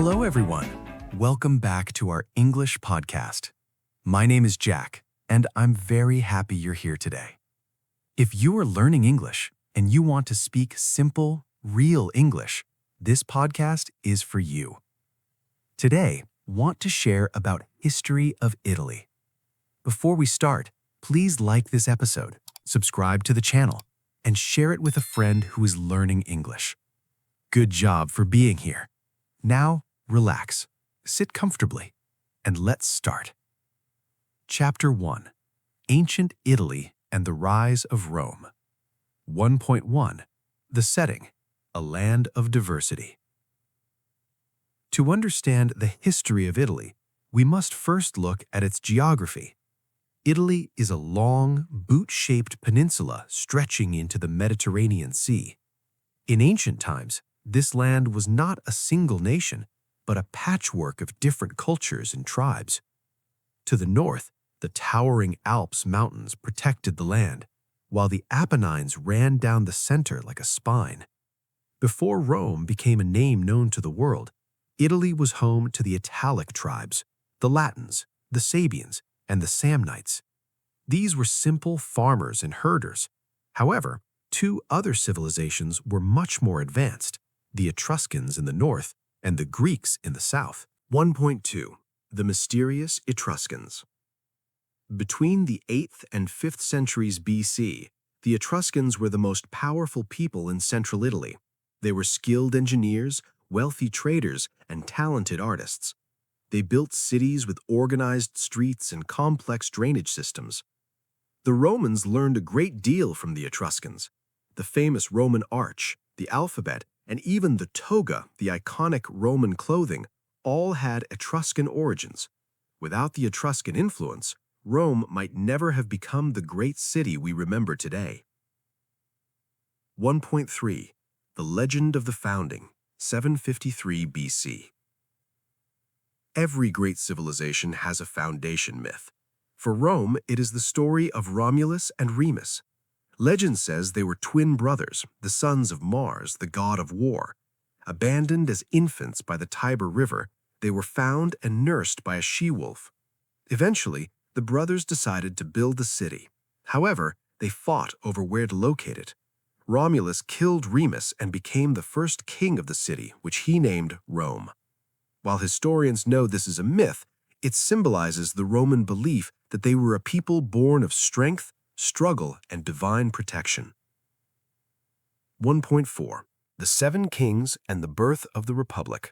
Hello, everyone. Welcome back to our English podcast. My name is Jack, and I'm very happy you're here today. If you are learning English and you want to speak simple, real English, this podcast is for you. Today, want to share about history of Italy. Before we start, please like this episode, subscribe to the channel, and share it with a friend who is learning English. Good job for being here. Now, relax, sit comfortably, and let's start. Chapter 1. Ancient Italy and the Rise of Rome. 1.1. The Setting, a Land of Diversity. To understand the history of Italy, we must first look at its geography. Italy is a long, boot-shaped peninsula stretching into the Mediterranean Sea. In ancient times, this land was not a single nation, but a patchwork of different cultures and tribes. To the north, the towering Alps mountains protected the land, while the Apennines ran down the center like a spine. Before Rome became a name known to the world, Italy was home to the Italic tribes, the Latins, the Sabians, and the Samnites. These were simple farmers and herders. However, two other civilizations were much more advanced: the Etruscans in the north and the Greeks in the south. 1.2. The mysterious Etruscans. Between the 8th and 5th centuries BC, the Etruscans were the most powerful people in central Italy. They were skilled engineers, wealthy traders, and talented artists. They built cities with organized streets and complex drainage systems. The Romans learned a great deal from the Etruscans. The famous Roman arch, the alphabet, and even the toga, the iconic Roman clothing, all had Etruscan origins. Without the Etruscan influence, Rome might never have become the great city we remember today. 1.3. The Legend of the Founding, 753 BC. Every great civilization has a foundation myth. For Rome, it is the story of Romulus and Remus. Legend says they were twin brothers, the sons of Mars, the god of war. Abandoned as infants by the Tiber River, they were found and nursed by a she-wolf. Eventually, the brothers decided to build the city. However, they fought over where to locate it. Romulus killed Remus and became the first king of the city, which he named Rome. While historians know this is a myth, it symbolizes the Roman belief that they were a people born of strength, struggle, and divine protection. 1.4. The Seven Kings and the Birth of the Republic.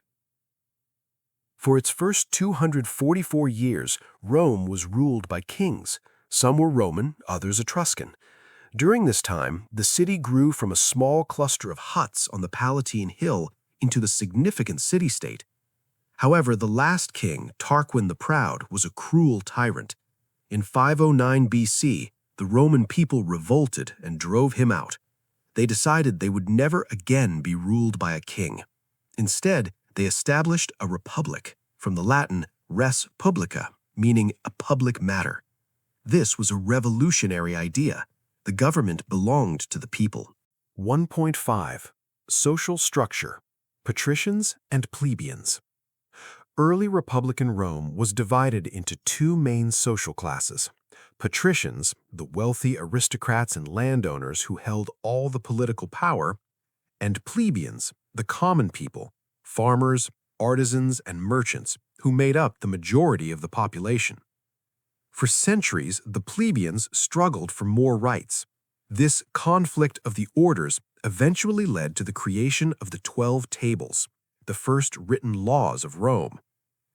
For its first 244 years, Rome was ruled by kings. Some were Roman, others Etruscan. During this time, the city grew from a small cluster of huts on the Palatine Hill into the significant city-state. However, the last king, Tarquin the Proud, was a cruel tyrant. In 509 BC, the Roman people revolted and drove him out. They decided they would never again be ruled by a king. Instead, they established a republic, from the Latin res publica, meaning a public matter. This was a revolutionary idea. The government belonged to the people. 1.5. Social structure, patricians and plebeians. Early Republican Rome was divided into two main social classes: patricians, the wealthy aristocrats and landowners who held all the political power, and plebeians, the common people, farmers, artisans, and merchants, who made up the majority of the population. For centuries, the plebeians struggled for more rights. This conflict of the orders eventually led to the creation of the 12 Tables, the first written laws of Rome.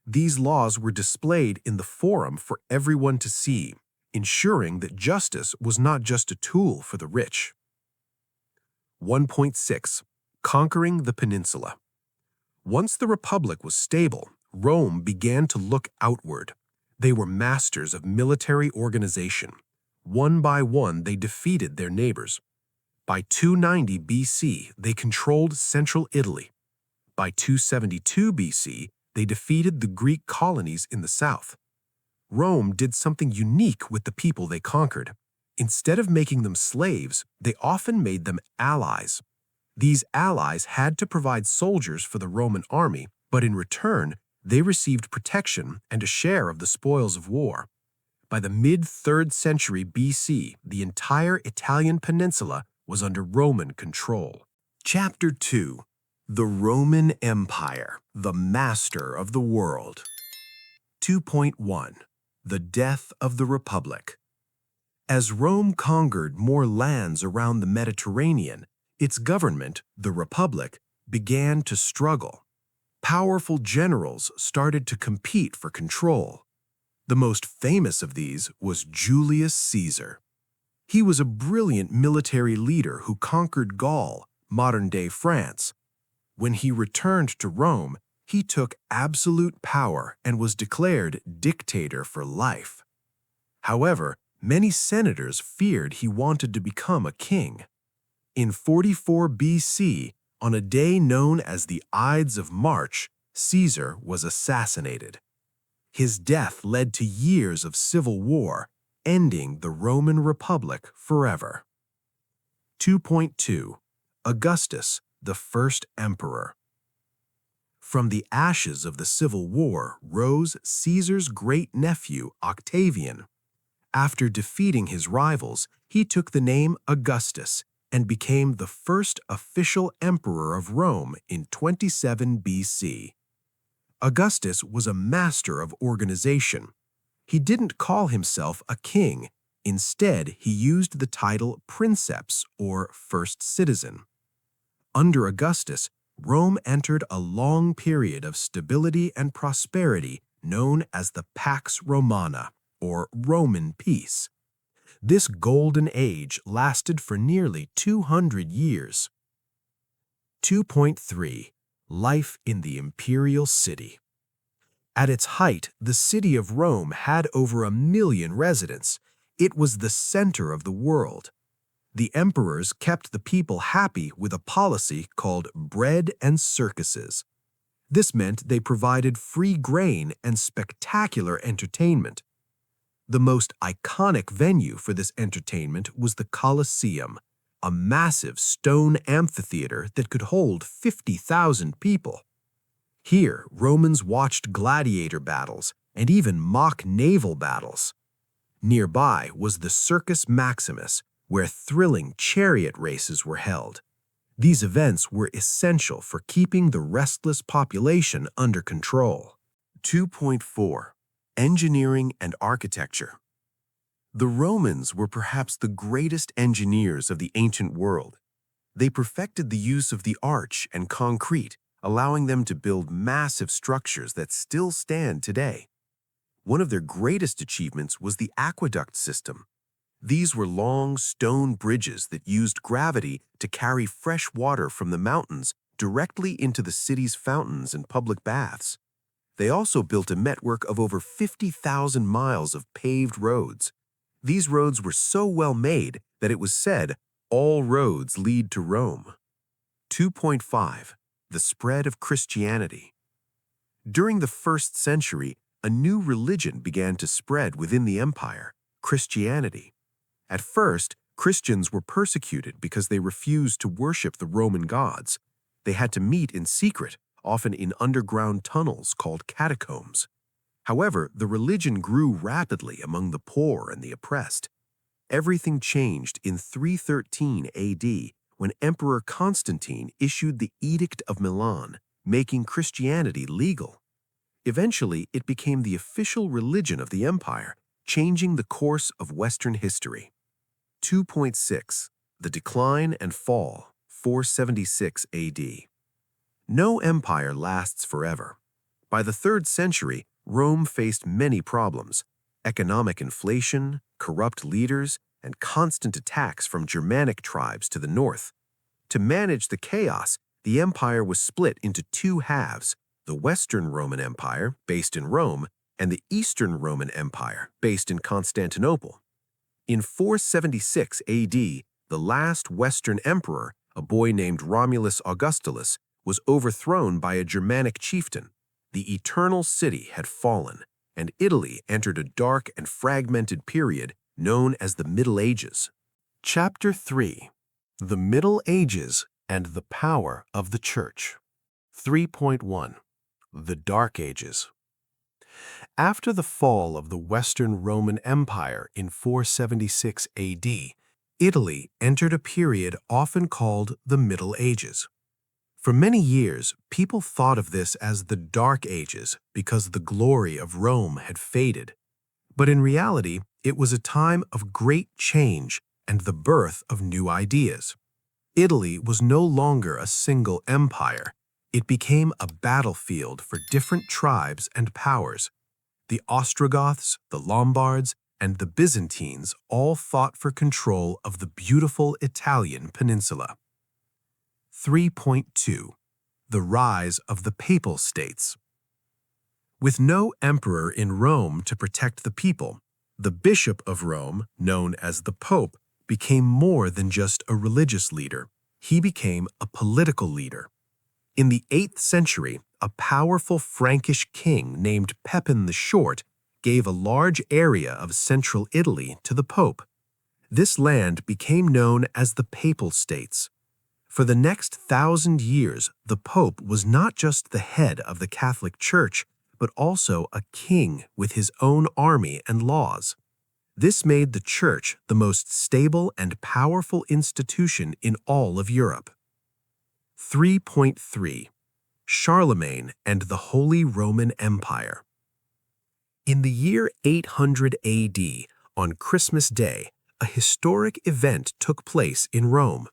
These laws were displayed in the Forum for everyone to see, ensuring that justice was not just a tool for the rich. 1.6. Conquering the peninsula. Once the Republic was stable, Rome began to look outward. They were masters of military organization. One by one, they defeated their neighbors. By 290 BC, they controlled central Italy. By 272 BC, they defeated the Greek colonies in the south. Rome did something unique with the people they conquered. Instead of making them slaves, they often made them allies. These allies had to provide soldiers for the Roman army, But in return, they received protection and a share of the spoils of war. By the mid-3rd century BC, the entire Italian peninsula was under Roman control. Chapter 2. The Roman Empire, the master of the world. 2.1. The death of the Republic. As Rome conquered more lands around the Mediterranean, its government, the Republic, began to struggle. Powerful generals started to compete for control. The most famous of these was Julius Caesar. He was a brilliant military leader who conquered Gaul, modern-day France. When he returned to Rome, he took absolute power and was declared dictator for life. However, many senators feared he wanted to become a king. In 44 BC, on a day known as the Ides of March, Caesar was assassinated. His death led to years of civil war, ending the Roman Republic forever. 2.2. Augustus, the first emperor. From the ashes of the Civil War rose Caesar's great-nephew, Octavian. After defeating his rivals, he took the name Augustus and became the first official emperor of Rome in 27 BC. Augustus was a master of organization. He didn't call himself a king. Instead, he used the title princeps, or first citizen. Under Augustus, Rome entered a long period of stability and prosperity known as the Pax Romana, or Roman peace. This golden age lasted for nearly 200 years. 2.3. Life in the imperial city. At its height, the city of Rome had over 1 million residents. It was the center of the world. The emperors kept the people happy with a policy called bread and circuses. This meant they provided free grain and spectacular entertainment. The most iconic venue for this entertainment was the Colosseum, a massive stone amphitheater that could hold 50,000 people. Here, Romans watched gladiator battles and even mock naval battles. Nearby was the Circus Maximus, where thrilling chariot races were held. These events were essential for keeping the restless population under control. 2.4. Engineering and architecture. The Romans were perhaps the greatest engineers of the ancient world. They perfected the use of the arch and concrete, allowing them to build massive structures that still stand today. One of their greatest achievements was the aqueduct system. These were long stone bridges that used gravity to carry fresh water from the mountains directly into the city's fountains and public baths. They also built a network of over 50,000 miles of paved roads. These roads were so well made that it was said, "All roads lead to Rome." 2.5. The spread of Christianity. During the 1st century, a new religion began to spread within the empire, Christianity. At first, Christians were persecuted because they refused to worship the Roman gods. They had to meet in secret, often in underground tunnels called catacombs. However, the religion grew rapidly among the poor and the oppressed. Everything changed in 313 AD when Emperor Constantine issued the Edict of Milan, making Christianity legal. Eventually, it became the official religion of the empire, changing the course of Western history. 2.6. The decline and fall, 476 AD. No empire lasts forever. By the 3rd century, Rome faced many problems: economic inflation, corrupt leaders, and constant attacks from Germanic tribes to the north. To manage the chaos, the empire was split into 2 halves: the Western Roman Empire, based in Rome, and the Eastern Roman Empire, based in Constantinople. In 476 AD, the last Western emperor, a boy named Romulus Augustulus, was overthrown by a Germanic chieftain. The eternal city had fallen, and Italy entered a dark and fragmented period known as the Middle Ages. Chapter 3. The Middle Ages and the Power of the Church. 3.1. The Dark Ages. After the fall of the Western Roman Empire in 476 AD, Italy entered a period often called the Middle Ages. For many years, people thought of this as the Dark Ages because the glory of Rome had faded. But in reality, it was a time of great change and the birth of new ideas. Italy was no longer a single empire. It became a battlefield for different tribes and powers. The Ostrogoths, the Lombards, and the Byzantines all fought for control of the beautiful Italian peninsula. 3.2. The Rise of the Papal States. With no emperor in Rome to protect the people, the Bishop of Rome, known as the Pope, became more than just a religious leader. He became a political leader. In the 8th century, a powerful Frankish king named Pepin the Short gave a large area of central Italy to the Pope. This land became known as the Papal States. For the next 1,000 years, the Pope was not just the head of the Catholic Church, but also a king with his own army and laws. This made the Church the most stable and powerful institution in all of Europe. 3.3. Charlemagne and the Holy Roman Empire. In the year 800 AD, on Christmas Day, a historic event took place in Rome.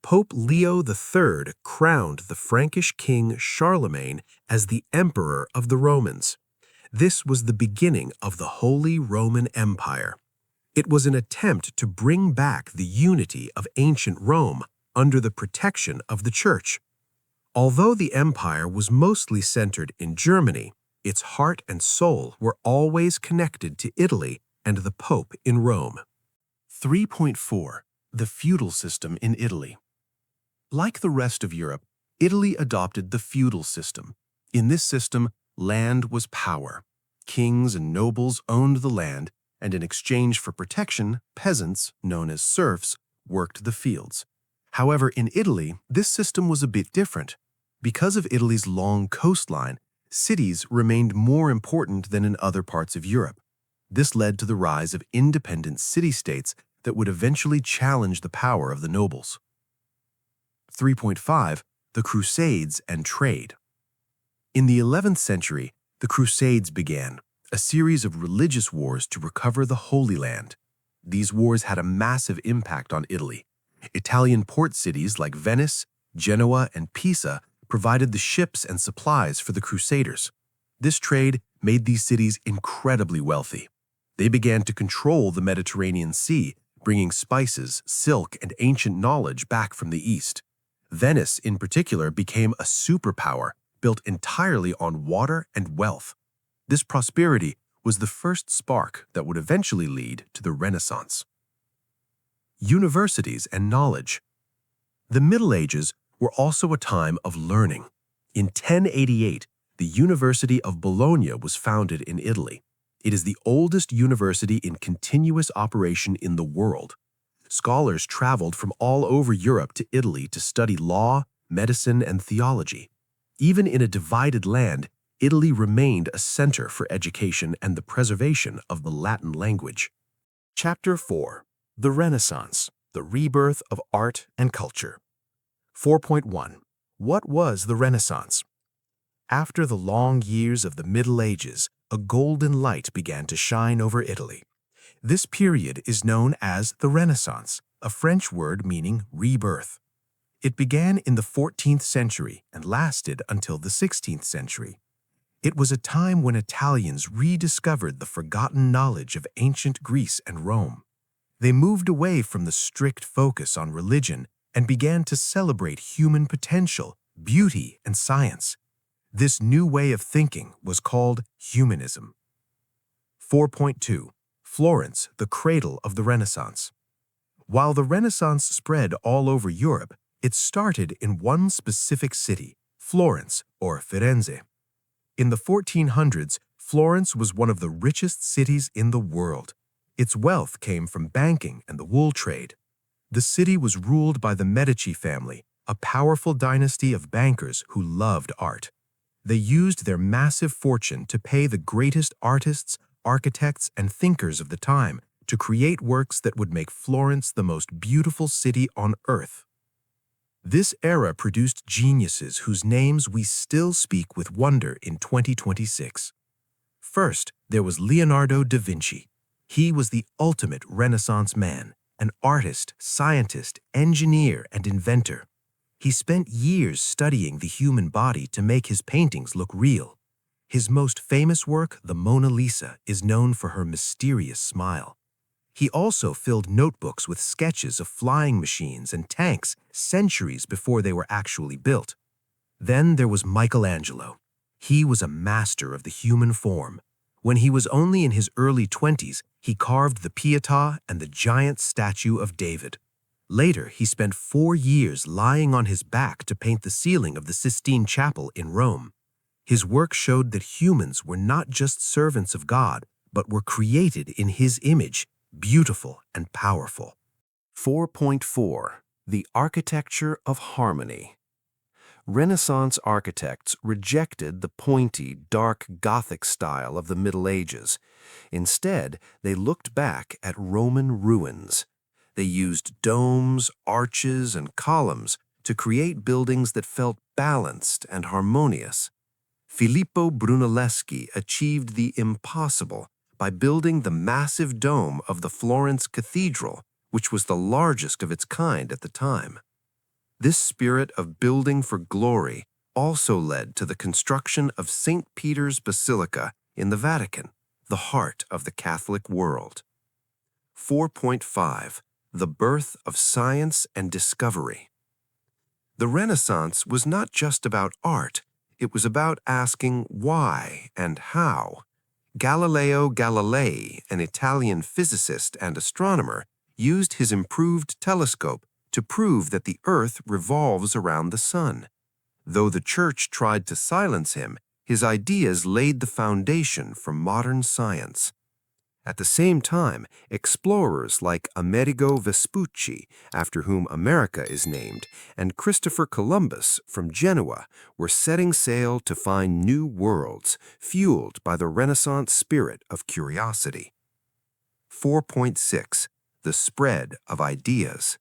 Pope Leo III crowned the Frankish king Charlemagne as the Emperor of the Romans. This was the beginning of the Holy Roman Empire. It was an attempt to bring back the unity of ancient Rome under the protection of the Church. Although the empire was mostly centered in Germany, its heart and soul were always connected to Italy and the Pope in Rome. 3.4. The feudal system in Italy. Like the rest of Europe, Italy adopted the feudal system. In this system, land was power. Kings and nobles owned the land, and in exchange for protection, peasants, known as serfs, worked the fields. However, in Italy, this system was a bit different. Because of Italy's long coastline, cities remained more important than in other parts of Europe. This led to the rise of independent city-states that would eventually challenge the power of the nobles. 3.5. The Crusades and Trade. In the 11th century, the Crusades began, a series of religious wars to recover the Holy Land. These wars had a massive impact on Italy. Italian port cities like Venice, Genoa, and Pisa provided the ships and supplies for the Crusaders. This trade made these cities incredibly wealthy. They began to control the Mediterranean Sea, bringing spices, silk, and ancient knowledge back from the East. Venice, in particular, became a superpower built entirely on water and wealth. This prosperity was the first spark that would eventually lead to the Renaissance. Universities and knowledge. The Middle Ages were also a time of learning. In 1088, the University of Bologna was founded in Italy. It is the oldest university in continuous operation in the world. Scholars traveled from all over Europe to Italy to study law, medicine, and theology. Even in a divided land, Italy remained a center for education and the preservation of the Latin language. Chapter 4. The Renaissance, the Rebirth of Art and Culture. 4.1. What was the Renaissance? After the long years of the Middle Ages, a golden light began to shine over Italy. This period is known as the Renaissance, a French word meaning rebirth. It began in the 14th century and lasted until the 16th century. It was a time when Italians rediscovered the forgotten knowledge of ancient Greece and Rome. They moved away from the strict focus on religion and began to celebrate human potential, beauty, and science. This new way of thinking was called humanism. 4.2. Florence, the cradle of the Renaissance. While the Renaissance spread all over Europe, it started in one specific city, Florence or Firenze. In the 1400s, Florence was one of the richest cities in the world. Its wealth came from banking and the wool trade. The city was ruled by the Medici family, a powerful dynasty of bankers who loved art. They used their massive fortune to pay the greatest artists, architects, and thinkers of the time to create works that would make Florence the most beautiful city on earth. This era produced geniuses whose names we still speak with wonder in 2026. First, there was Leonardo da Vinci. He was the ultimate Renaissance man, an artist, scientist, engineer, and inventor. He spent years studying the human body to make his paintings look real. His most famous work, the Mona Lisa, is known for her mysterious smile. He also filled notebooks with sketches of flying machines and tanks centuries before they were actually built. Then there was Michelangelo. He was a master of the human form. When he was only in his early 20s, he carved the Pietà and the giant statue of David. Later, he spent 4 years lying on his back to paint the ceiling of the Sistine Chapel in Rome. His work showed that humans were not just servants of God, but were created in his image, beautiful and powerful. 4.4. The Architecture of Harmony. Renaissance architects rejected the pointy, dark Gothic style of the Middle Ages. Instead, they looked back at Roman ruins. They used domes, arches, and columns to create buildings that felt balanced and harmonious. Filippo Brunelleschi achieved the impossible by building the massive dome of the Florence Cathedral, which was the largest of its kind at the time. This spirit of building for glory also led to the construction of St. Peter's Basilica in the Vatican, the heart of the Catholic world. 4.5. The Birth of Science and Discovery. The Renaissance was not just about art, it was about asking why and how. Galileo Galilei, an Italian physicist and astronomer, used his improved telescope to prove that the Earth revolves around the Sun. Though the Church tried to silence him, his ideas laid the foundation for modern science. At the same time, explorers like Amerigo Vespucci, after whom America is named, and Christopher Columbus from Genoa were setting sail to find new worlds, fueled by the Renaissance spirit of curiosity. 4.6. The Spread of Ideas.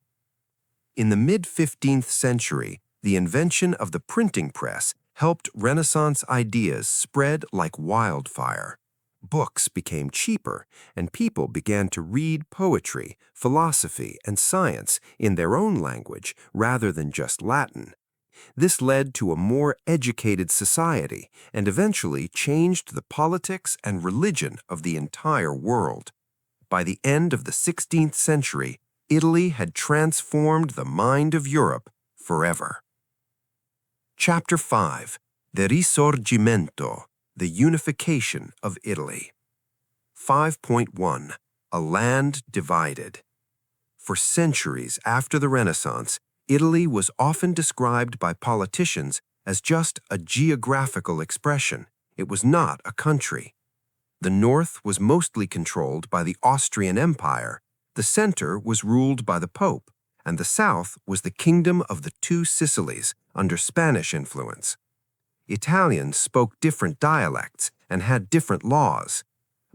In the mid-15th century, the invention of the printing press helped Renaissance ideas spread like wildfire. Books became cheaper, and people began to read poetry, philosophy, and science in their own language rather than just Latin. This led to a more educated society and eventually changed the politics and religion of the entire world. By the end of the 16th century, Italy had transformed the mind of Europe forever. Chapter 5. The Risorgimento, the Unification of Italy. 5.1. A Land Divided. For centuries after the Renaissance, Italy was often described by politicians as just a geographical expression. It was not a country. The north was mostly controlled by the Austrian Empire, the center was ruled by the Pope, and the south was the Kingdom of the Two Sicilies under Spanish influence. Italians spoke different dialects and had different laws,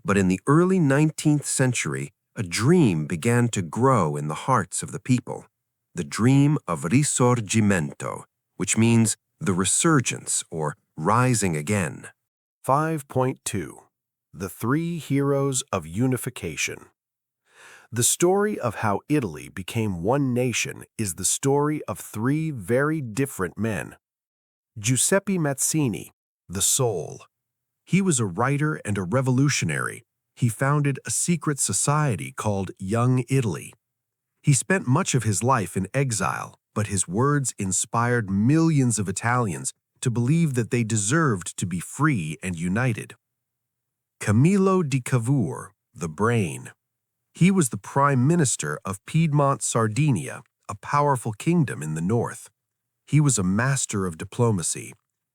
but in the early 19th century, a dream began to grow in the hearts of the people, the dream of Risorgimento, which means the resurgence or rising again. 5.2. The Three Heroes of Unification. The story of how Italy became one nation is the story of three very different men. Giuseppe Mazzini, the Soul. He was a writer and a revolutionary. He founded a secret society called Young Italy. He spent much of his life in exile, but his words inspired millions of Italians to believe that they deserved to be free and united. Camillo di Cavour, the Brain. He was the prime minister of Piedmont, Sardinia, a powerful kingdom in the north. He was a master of diplomacy.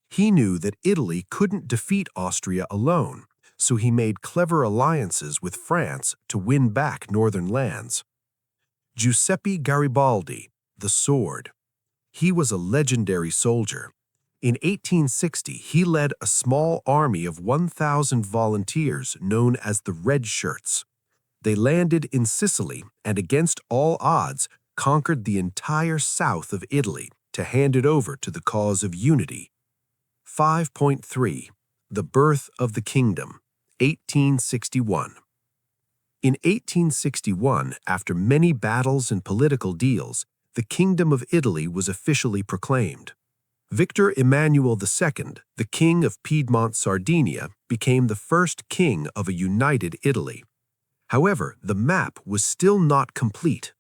He knew that Italy couldn't defeat Austria alone, so he made clever alliances with France to win back northern lands. Giuseppe Garibaldi, the Sword. He was a legendary soldier. In 1860, he led a small army of 1,000 volunteers known as the Red Shirts. They landed in Sicily and, against all odds, conquered the entire south of Italy to hand it over to the cause of unity. 5.3. The Birth of the Kingdom, 1861. In 1861, after many battles and political deals, the Kingdom of Italy was officially proclaimed. Victor Emmanuel II, the King of Piedmont Sardinia, became the first king of a united Italy. However, the map was still not complete.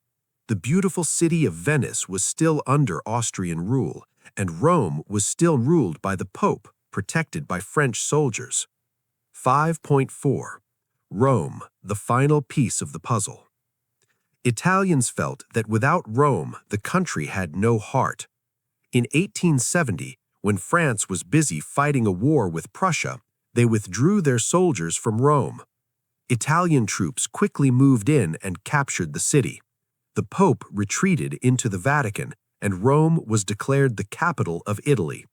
The beautiful city of Venice was still under Austrian rule, and Rome was still ruled by the Pope, protected by French soldiers. 5.4. Rome, the final piece of the puzzle. Italians felt that without Rome, the country had no heart. In 1870, when France was busy fighting a war with Prussia, they withdrew their soldiers from Rome. Italian troops quickly moved in and captured the city. The Pope retreated into the Vatican, and Rome was declared the capital of Italy.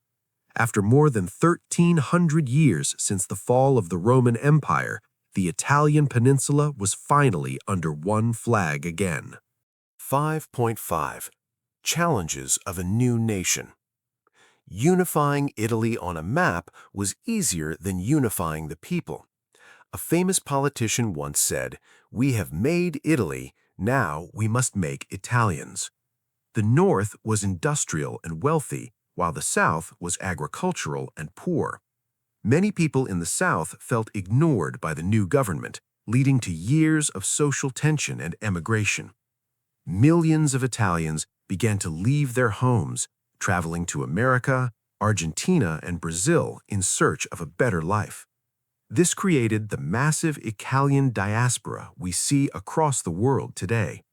After more than 1,300 years since the fall of the Roman Empire, the Italian peninsula was finally under one flag again. 5.5. Challenges of a new nation. Unifying Italy on a map was easier than unifying the people. A famous politician once said, "We have made Italy, now we must make Italians." The North was industrial and wealthy, while the South was agricultural and poor. Many people in the South felt ignored by the new government, leading to years of social tension and emigration. Millions of Italians began to leave their homes, traveling to America, Argentina, and Brazil in search of a better life. This created the massive Italian diaspora we see across the world today.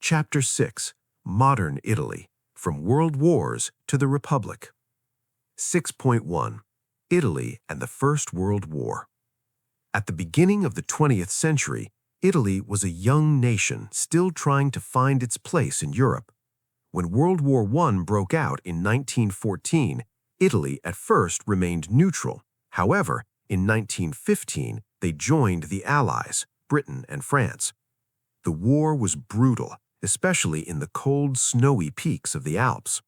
Chapter 6. Modern Italy, from World Wars to the Republic. 6.1. Italy and the First World War. At the beginning of the 20th century, Italy was a young nation still trying to find its place in Europe. When World War I broke out in 1914, Italy at first remained neutral. However, in 1915, they joined the Allies, Britain and France. The war was brutal, especially in the cold, snowy peaks of the Alps.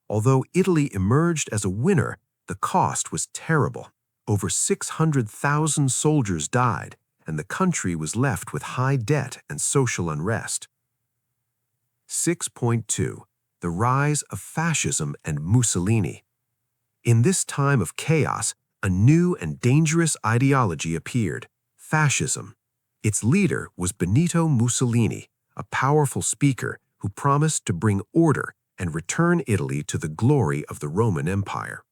Although Italy emerged as a winner, the cost was terrible. Over 600,000 soldiers died, and the country was left with high debt and social unrest. 6.2. The Rise of Fascism and Mussolini. In this time of chaos, a new and dangerous ideology appeared: fascism. Its leader was Benito Mussolini, a powerful speaker who promised to bring order and return Italy to the glory of the Roman Empire.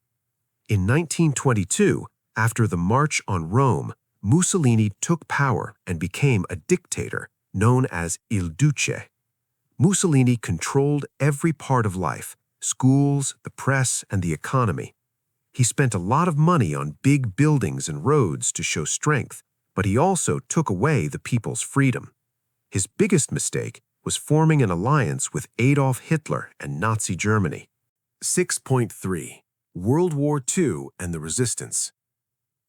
In 1922, after the March on Rome, Mussolini took power and became a dictator known as Il Duce. Mussolini controlled every part of life: schools, the press, and the economy. He spent a lot of money on big buildings and roads to show strength, but he also took away the people's freedom. His biggest mistake was forming an alliance with Adolf Hitler and Nazi Germany. 6.3. World War II and the Resistance.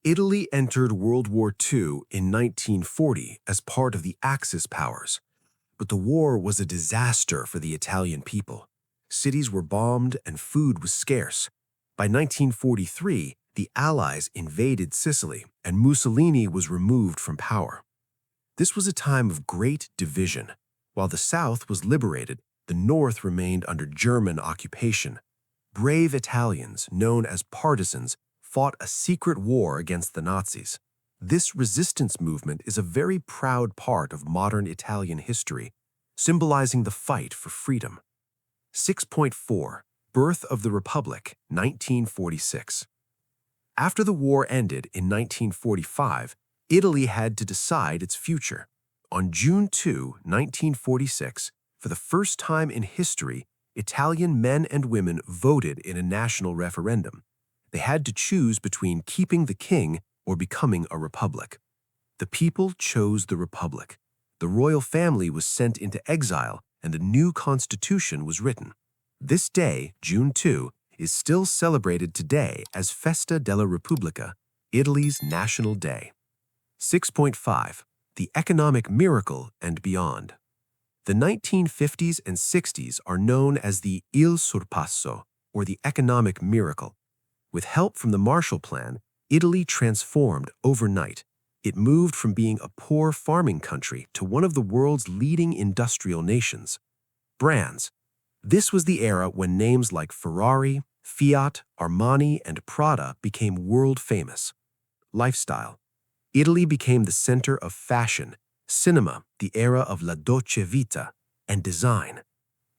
Italy entered World War II in 1940 as part of the Axis powers. But the war was a disaster for the Italian people. Cities were bombed and food was scarce. By 1943, the Allies invaded Sicily and Mussolini was removed from power. This was a time of great division. While the South was liberated, the North remained under German occupation. Brave Italians, known as partisans, fought a secret war against the Nazis. This resistance movement is a very proud part of modern Italian history, symbolizing the fight for freedom. 6.4. Birth of the Republic, 1946. After the war ended in 1945, Italy had to decide its future. On June 2, 1946, for the first time in history, Italian men and women voted in a national referendum. They had to choose between keeping the king or becoming a republic. The people chose the republic. The royal family was sent into exile and a new constitution was written. This day, June 2, is still celebrated today as Festa della Repubblica, Italy's national day. 6.5. The economic miracle and beyond. The 1950s and 60s are known as the Il Sorpasso, or the economic miracle. With help from the Marshall Plan, Italy transformed overnight. It moved from being a poor farming country to one of the world's leading industrial nations. Brands. This was the era when names like Ferrari, Fiat, Armani, and Prada became world famous. Lifestyle. Italy became the center of fashion, cinema, the era of La Dolce Vita, and design.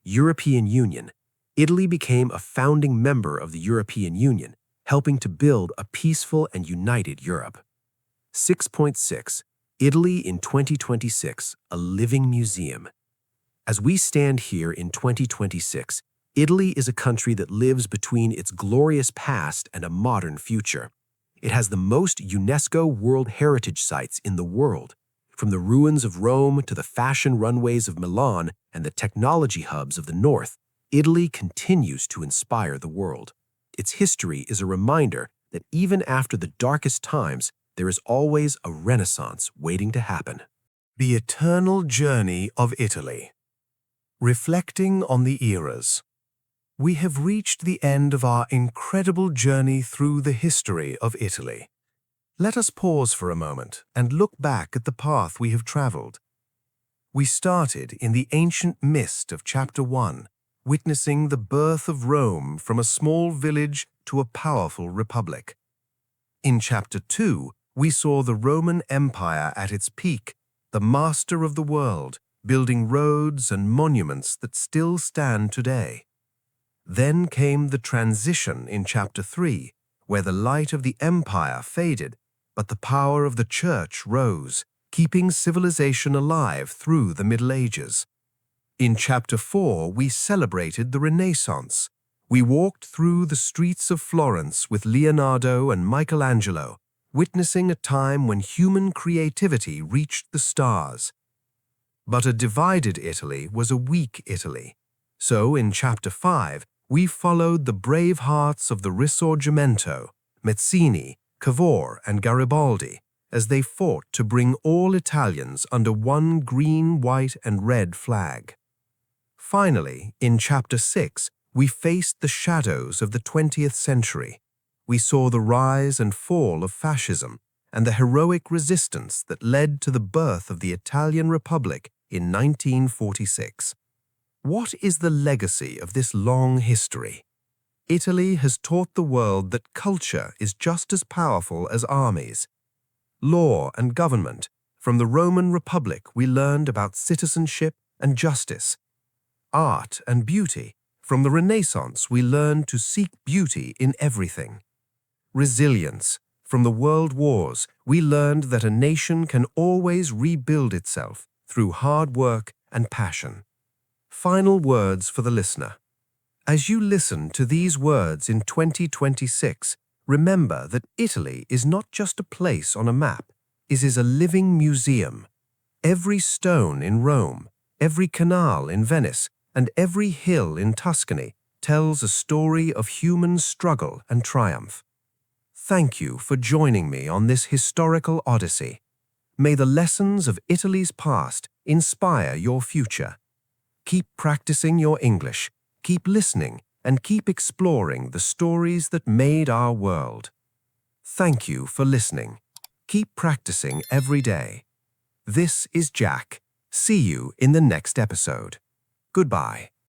European Union. Italy became a founding member of the European Union, helping to build a peaceful and united Europe. 6.6. Italy in 2026, a living museum. As we stand here in 2026, Italy is a country that lives between its glorious past and a modern future. It has the most UNESCO World Heritage Sites in the world. From the ruins of Rome to the fashion runways of Milan and the technology hubs of the North, Italy continues to inspire the world. Its history is a reminder that even after the darkest times, there is always a renaissance waiting to happen. The eternal journey of Italy. Reflecting on the eras. We have reached the end of our incredible journey through the history of Italy. Let us pause for a moment and look back at the path we have traveled. We started in the ancient mist of Chapter 1, witnessing the birth of Rome from a small village to a powerful republic. In Chapter 2, we saw the Roman Empire at its peak, the master of the world, building roads and monuments that still stand today. Then came the transition in Chapter 3, where the light of the empire faded, but the power of the church rose, keeping civilization alive through the Middle Ages. In Chapter 4, we celebrated the Renaissance. We walked through the streets of Florence with Leonardo and Michelangelo, witnessing a time when human creativity reached the stars. But a divided Italy was a weak Italy. So in Chapter 5, we followed the brave hearts of the Risorgimento, Mazzini, Cavour, and Garibaldi, as they fought to bring all Italians under one green, white, and red flag. Finally, in Chapter 6, we faced the shadows of the 20th century. We saw the rise and fall of fascism and the heroic resistance that led to the birth of the Italian Republic in 1946. What is the legacy of this long history? Italy has taught the world that culture is just as powerful as armies. Law and government. From the Roman Republic, we learned about citizenship and justice. Art and beauty. From the Renaissance, we learned to seek beauty in everything. Resilience. From the world wars, we learned that a nation can always rebuild itself through hard work and passion. Final words for the listener. As you listen to these words in 2026, remember that Italy is not just a place on a map, it is a living museum. Every stone in Rome, every canal in Venice, and every hill in Tuscany tells a story of human struggle and triumph. Thank you for joining me on this historical odyssey. May the lessons of Italy's past inspire your future. Keep practicing your English, keep listening, and keep exploring the stories that made our world. Thank you for listening. Keep practicing every day. This is Jack. See you in the next episode. Goodbye.